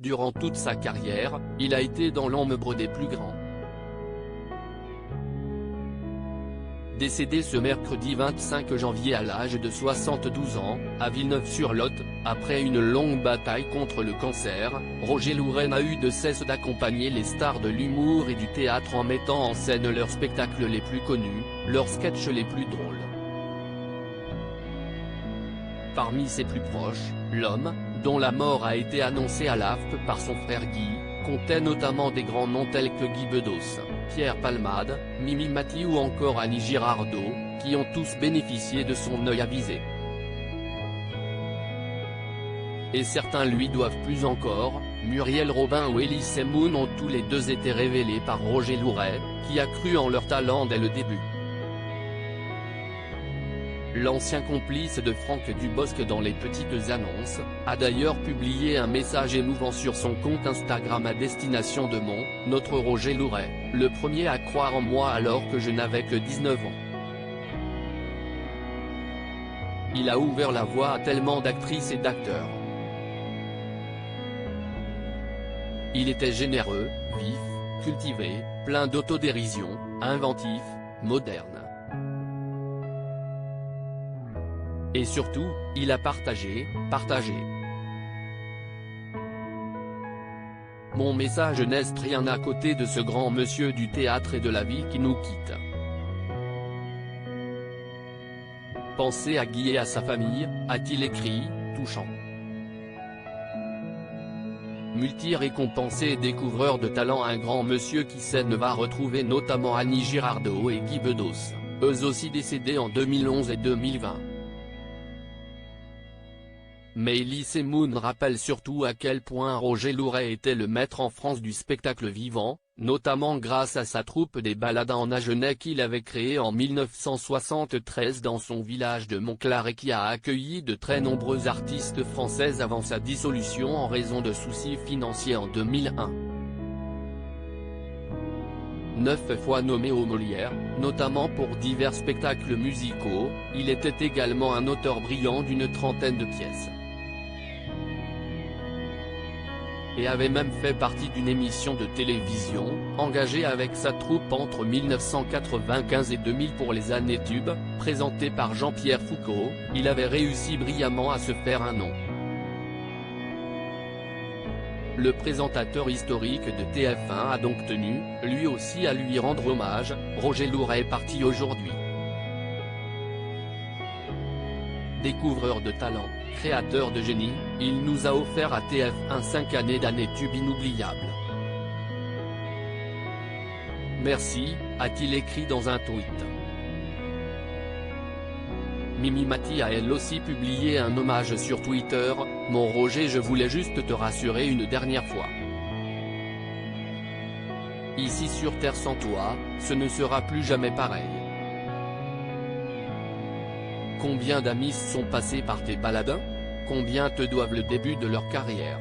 Durant toute sa carrière, il a été dans l'ombre des plus grands. Décédé ce mercredi 25 janvier à l'âge de 72 ans, à Villeneuve-sur-Lot, après une longue bataille contre le cancer, Roger Louret n'a eu de cesse d'accompagner les stars de l'humour et du théâtre en mettant en scène leurs spectacles les plus connus, leurs sketchs les plus drôles. Parmi ses plus proches, l'homme, dont la mort a été annoncée à l'AFP par son frère Guy, comptait notamment des grands noms tels que Guy Bedos, Pierre Palmade, Mimi Mati ou encore Annie Girardot, qui ont tous bénéficié de son œil avisé. Et certains lui doivent plus encore. Muriel Robin ou Elie Semoun ont tous les deux été révélés par Roger Louret, qui a cru en leur talent dès le début. L'ancien complice de Franck Dubosc dans les petites annonces, a d'ailleurs publié un message émouvant sur son compte Instagram à destination de notre Roger Louret, le premier à croire en moi alors que je n'avais que 19 ans. Il a ouvert la voie à tellement d'actrices et d'acteurs. Il était généreux, vif, cultivé, plein d'autodérision, inventif, moderne. Et surtout, il a partagé. Mon message n'est rien à côté de ce grand monsieur du théâtre et de la vie qui nous quitte. Pensez à Guy et à sa famille, a-t-il écrit, touchant. Multi-récompensé et découvreur de talent, un grand monsieur qui scène va retrouver notamment Annie Girardot et Guy Bedos, eux aussi décédés en 2011 et 2020. Mais Elie Semoun rappelle surtout à quel point Roger Louret était le maître en France du spectacle vivant, notamment grâce à sa troupe des Baladins en Agenais qu'il avait créée en 1973 dans son village de Montclar et qui a accueilli de très nombreux artistes français avant sa dissolution en raison de soucis financiers en 2001. 9 fois nommé aux Molières, notamment pour divers spectacles musicaux, il était également un auteur brillant d'une trentaine de pièces. Et avait même fait partie d'une émission de télévision, engagée avec sa troupe entre 1995 et 2000 pour les années tubes, présentée par Jean-Pierre Foucault. Il avait réussi brillamment à se faire un nom. Le présentateur historique de TF1 a donc tenu, lui aussi, à lui rendre hommage. Roger Louret est parti aujourd'hui. Découvreur de talent, créateur de génie, il nous a offert à TF1 5 années d'années tubes inoubliables. Merci, a-t-il écrit dans un tweet. Mimi Mati a elle aussi publié un hommage sur Twitter. Mon Roger, je voulais juste te rassurer une dernière fois. Ici sur Terre sans toi, ce ne sera plus jamais pareil. Combien d'amis sont passés par tes baladins? Combien te doivent le début de leur carrière?